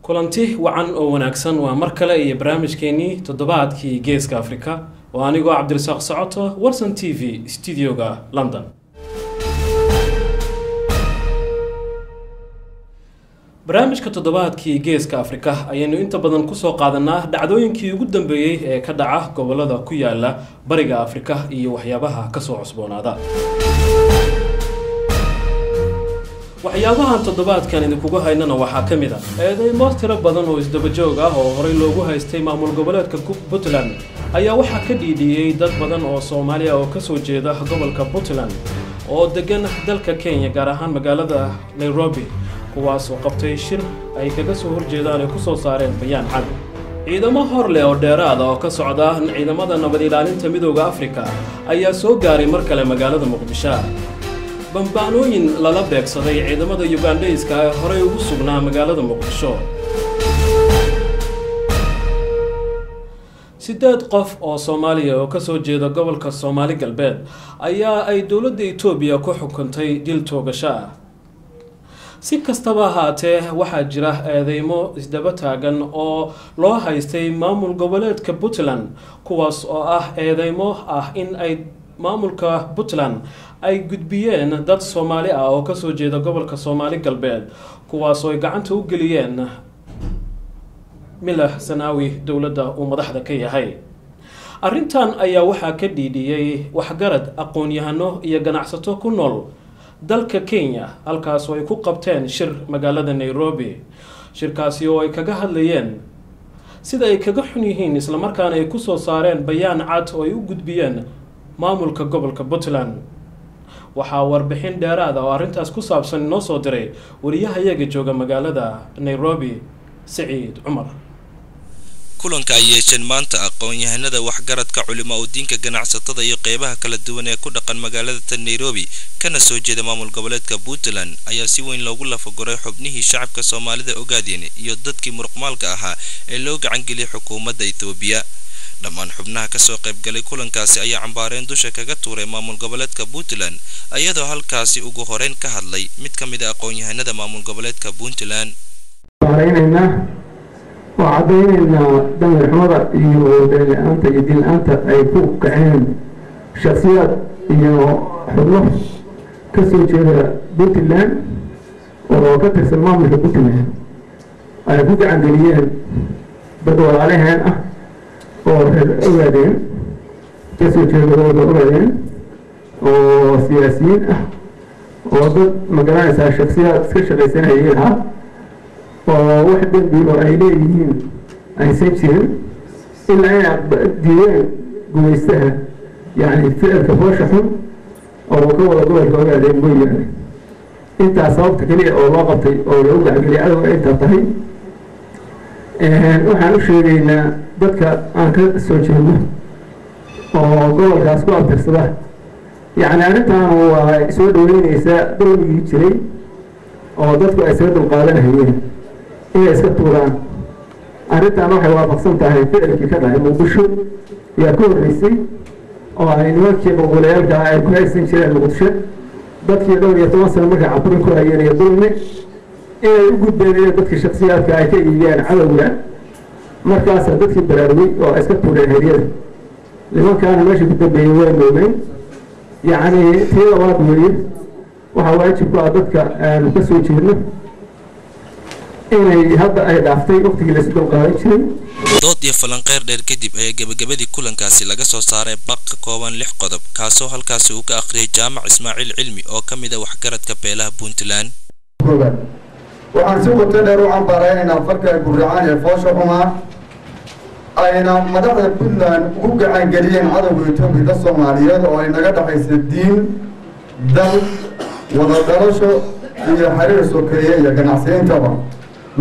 kulanti wacan oo wanaagsan waa mar kale iyo barnaamijkeeni toddobaadkii geeska Afrika oo anigoo Cabdirasaaq Socoto Warsan TV studioga London. barnaamijka toddobaadkii geeska Afrika ayaynu inta badan ku soo qaadanaa dhacdooyinkii ugu dambeeyay ee ka dhaca gobolada ku yaala bariga Afrika iyo waxyaabaha ka soo cusboonaada. waxyaabahan toddobaadkan idinkugu haynana waxaa ka mid ah eedeymo tiro badan oo isdaba joog ah oo horey loogu haystay maamul goboleedka Puntland ayaa waxaa ka dhiidhiyay dad badan oo Soomaaliya oo ka soo jeeda gobolka Puntland oo degan dalka Kenya gaar ahaan magaalada Nairobi kuwaas oo qabtay shir ay kaga soo horjeedaan ay ku soo saareen bayaan cad. ciidamo hor leh oo dheeraad ah oo ka socda ciidamada nabad ilaalinta midowga Afrika ayaa soo gaaray mar kale magaalada Muqdisho. bambaanooyin lala beegsaday ciidamada Ugandaiska ee horey ugu sugnaa magaalada Muqdisho. 8 qof oo Soomaaliya oo ka soo jeeda gobolka Soomaali Galbeed ayaa ay dawladda Itoobiya ku xukuntay dil toogasho ah. si kastaba haatee waxaa jira eedeymo isdaba taagan oo loo haystay maamul goboleedka Puntland kuwaas oo ah eedeymo ah in ay maamulka Puntland ay gudbiyeen dad Soomaali ah oo ka soo jeeda gobolka Soomaali Galbeed kuwaas oo ay gacanta u geliyeen Milah Sanawi dawladda uu madaxda ka yahay. arrintan ayaa waxaa ka dhiidhiyay waxgarad aqoon-yahano iyo ganacsato ku nool dalka Kenya halkaas oo ay ku qabteen shir magaalada Nairobi. shirkaasi oo ay kaga hadlayeen sida ay kaga xun yihiin isla markaana ay ku soo saareen bayaan cad oo ay u gudbiyeen maamulka gobolka Puntland. waxaa warbixin dheeraad ah oo arrintaas ku saabsan noo soo diray wariyahayaga jooga magaalada Nairobi Saciid Umar. kulanka ay yeesheen maanta aqoon-yahanada waxgaradka culimo u diinka ganacsatada iyo qeybaha kala duwan ee ku dhaqan magaalada Nairobi kana soo jeeda maamul goboleedka Puntland ayaa si weyn loogu lafaguray xubnihii shacabka Soomaalida ogaadeen iyo dadkii muruqmaalka ahaa ee loo gacan geliyay xukuumadda Itoobiya. dhammaan xubnaha ka soo qayb galay kulankaasi ayaa cambaareen dusha kaga tuuray maamul goboleedka Puntland ayadoo halkaasi ugu horeen ka hadlay mid ka mid ah aqoon-yahanada maamul goboleedka Puntland. وعدينا دم الحمرة أنت يدين أنت أي فوق كعين شخصيات حروف كسر جرا بوتلان وكتر سلمان من بوتلان أنا فوق عند اليان بدور عليها أنا وأولادين كسر جرا أولادين وسياسيين وضد مجالس شخصيات كشر سنة يلها وواحد بيقولوا عيليين أي سيبسين إلا أي ديوان قويستها يعني فئة كفاشهم أو كورة دول كورة ديموي يعني أنت أصابتك لي أو ضغطي أو يوضع لي أو أنت طهي وحنا نشيرين بدك أنك سوتشينه وقول كاسكو أبتسبه يعني أنت هو سود ولين إساء دول يجري أو بدك أسود القادة هي إيه سكتوران أردت أن أروح وأقسم تاعي فعل كذا مبشر يكون رئيسي أو إنه كيف أقول لك كويس إن شاء الله مبشر بدك يدور يتواصل معك عبر كل يعني يدورني إيه يقول بين بدك شخصيات كأيكي يعني على ولا مركز بدك براروي أو سكتوران هدية لما كان ماشي بالدبي وين يومين يعني تيجي واحد مريض وحواجه بقى بدك مكسر شهرنا inay hadda ay dhaaftay waqtigii la soo qaaday jiray dood iyo falanqeer dheer kadib ay gabagabadii kulankaasi laga soo saaray baq ka kooban 6 qodob kaasoo halkaasi uu ka akhriyay Jaamac Ismaaciil Cilmi oo kamid ah waxgaradka beelaha Puntland. waxaan si wada dheer u cambaaraynaa farka gurracaan ee foosho xumaa ayna madaxda Puntland ugu gacan galiyeen cadawga Itoobiya Soomaaliyeed oo ay naga dhaxaysay diin dal wada dhalasho iyo xiriir soo kaliya iyo ganacsiyeentaba.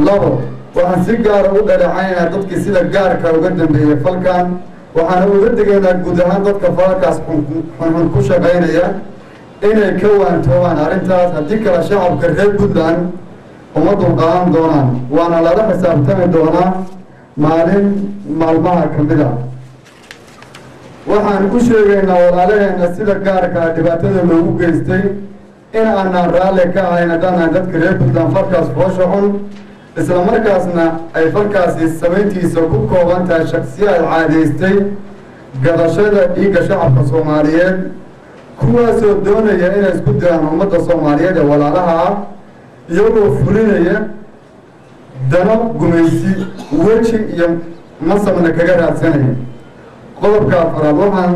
labo waxaan si gaar ah u dhaleecaynaa dadkii sida gaarka uga dambeeyay falkan waxaan uga digaynaa guud ahaan dadka falkaas xun ku shaqaynaya inay ka waantoobaan arrintaas haddii kale shacabka reer puntland uma dulqaadan doonaan waana lala xisaabtami doonaa maalin maalmaha ka mid a waxaan u sheegaynaa walaalaheena sida gaarka dhibaatada loogu geystay in aanaan raalli ka ahayn haddaanan dadka reer puntland falkaas foosha xun isla markaasna ay falkaasi samayntiisa ku kooban tahay shaksiyaad caadaystay gadashada dhiigga shacabka soomaaliyeed kuwaasoo doonaya inay isku diraan ummadda soomaaliyeed ee walaalaha ah iyagoo fulinaya dano gumaysi weji iyo masabna kaga raadsanaya qodobka afraad waxaan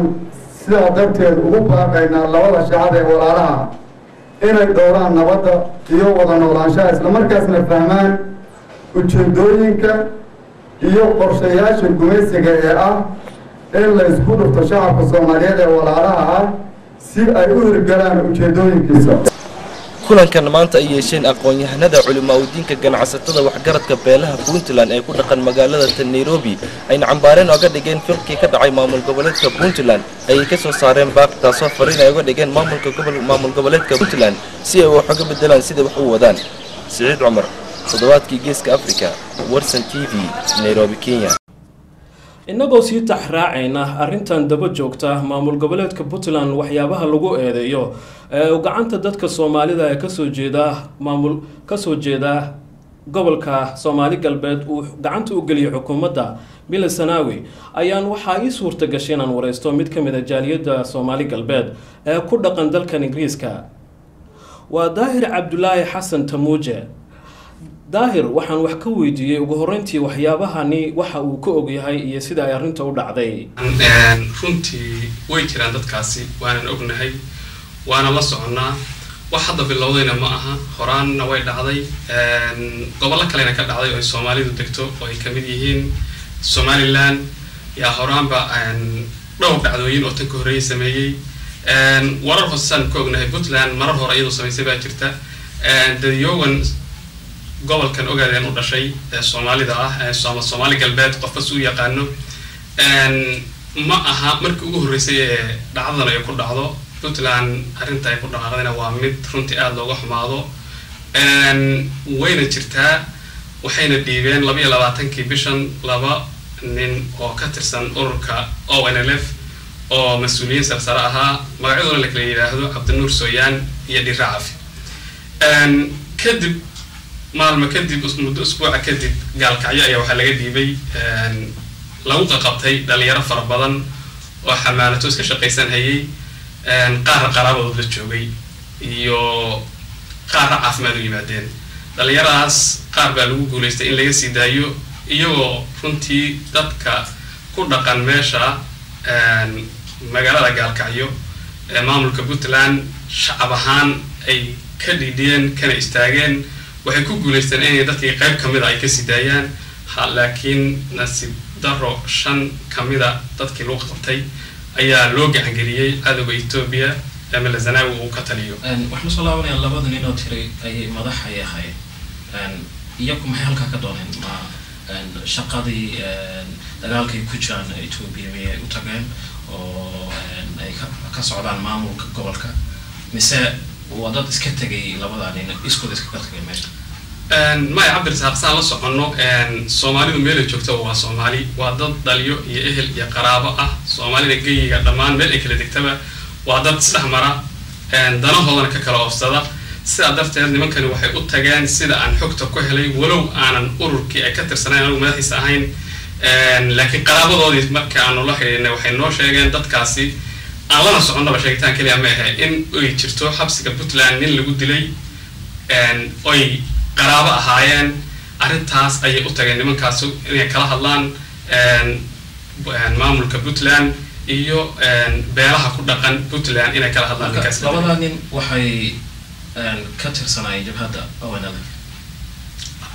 sidaa darteed ugu baaqaynaa labada shacab ee walaalaha inay dhowraan nabadda iyo wada noolaanshaha islamarkaasna fahmaan ujeedooyinka iyo qorshayaasha gumaysiga ee ah in la isku dhufto shacabka soomaaliyeed ee walaalaha ah si ay u hirgalaan ujeedooyinkiisa kulankan maanta ay yeesheen aqoon-yahanada culimaa u diinka ganacsatada waxgaradka beelaha Puntland ee ku dhaqan magaalada Nairobi ayna cambaareen oga dhigeen firqi ka dhacay maamul goboleedka Puntland ay ka soo saareen baaq taasoo fariin ay uga dhigeen maamul goboleedka Puntland si ay wax uga bedelaan sida wax u wadaan Saciid Cumar toddobaadkii geeska Afrika Warsan TV Nairobi Kenya inagoo sii taxraacayna arrintan daba joogta maamul goboleedka Puntland waxyaabaha lagu eedeeyo gacanta dadka Soomaalida ee ka soo jeeda gobolka Soomaali galbeed uu gacanta u galiyay xukuumadda Bila Sanawi ayaan waxa ay suurta gashay inaan wareysto mid ka mid ah jaaliyadda Soomaali galbeed ee ku dhaqan dalka Ingiriiska waa Daahir Cabdullaahi Xasan Tamuuje daahir waxaan wax ka weydiiyay ugu horeyntii waxyaabahani waxa uu ka og yahay iyo sida ay arrinta u dhacday runtii way jiraan dadkaasi waanan ognahay waana la soconaa wax hadda bilowdayna ma aha horaanna way dhacday gobollo kalena ka dhacday oo ay Soomaalidu degto oo ay kamid yihiin Somaliland yaa horaanba dhowr dhacdooyin oo tan ka horeeyay sameeyay warar hoosan ka ognahay Puntland marar hore iyadoo sameysay baa jirta dadyowan gobolkan ogaadeen u dhashay Soomaalida ah Soomaali galbeed qofka soo yaqaano ma aha markii ugu horeysay ee dhacdadan ay ku dhacdo Puntland arrinta ay ku dhaqaaqdayna waa mid runtii aad looga xumaado wayna jirtaa waxayna dhiibeen 22kii bishan laba nin oo ka tirsan ururka ONLF oo mas'uuliyiin sarsare ahaa magacadoodana la kala yiraahdo Cabdinuur Sooyaan iyo Dhiraafi kadib maalmo kadib muddo usbuuca kadib gaalkacyo ayaa waxa laga dhiibay lagu qabtay dhalinyaro fara badan oo xamaalato iska shaqaysan hayay qaar qaraabadooda la joogay iyo qaar caafimaad u yimaadeen dhalinyaradaas qaar baa lagu guuleystay in laga sii daayo iyagoo runtii dadka ku dhaqan meesha magaalada gaalkacyo ee maamulka Puntland shacab ahaan ay ka dhidhiyeen kana istaageen waxay ku guuleysteen in dadkii qayb kamid ay ka sii daayaan laakiin nasiib daro 5 kamid ah dadkii loo qabtay ayaa loo gacan geliyay cadawga Ethiopia ee Bila Sanawi uu ka taliyo waxna soo laabanayaan labada nin oo tiray ay madax ay ahayd iyagu maxay halka ka dooneen ma shaqadii dagaalkii ku jiraan Ethiopia ay u tageen oo ay ka socdaan maamulka gobolka mise wadad iska tagay labada nin isku iska tagay meesha ما يعبر ساقسان لا سكنو Soomaalidu meel ay joogto waa Soomaali waa dad dhaliyo iyo ehel iyo qaraabo ah Soomaalida geeyiga dhamaan meel ay kala degtaba waa dad saddex mara danahoodana ka kala oofsada sida darteed nimankani waxay u tageen sida aan xogta ku helay walow aanan ururkii ay ka tirsaneen anigu madaxiisa ahayn laakiin qaraabadoodii marka aanu la xiriirnay waxay noo sheegeen dadkaasi aan lana soconaba sheegtaan kaliya ma aha in ay jirto xabsiga Puntland nin lagu dilay oy qaraabo ahaayeen arrintaas ayay u tageen nimankaas inay kala hadlaan maamulka Puntland iyo beelaha ku dhaqan Puntland inay kala hadlaan ninkaas labada nin waxay ka tirsanayeen jabhadda ONLF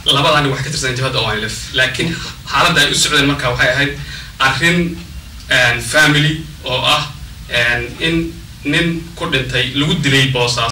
labada nin wax ka tirsanayeen jabhadda ONLF laakiin xaaladda ay u socdeen marka waxay ahayd arrin family oo ah in nin ku dhintay lagu dilay boosaas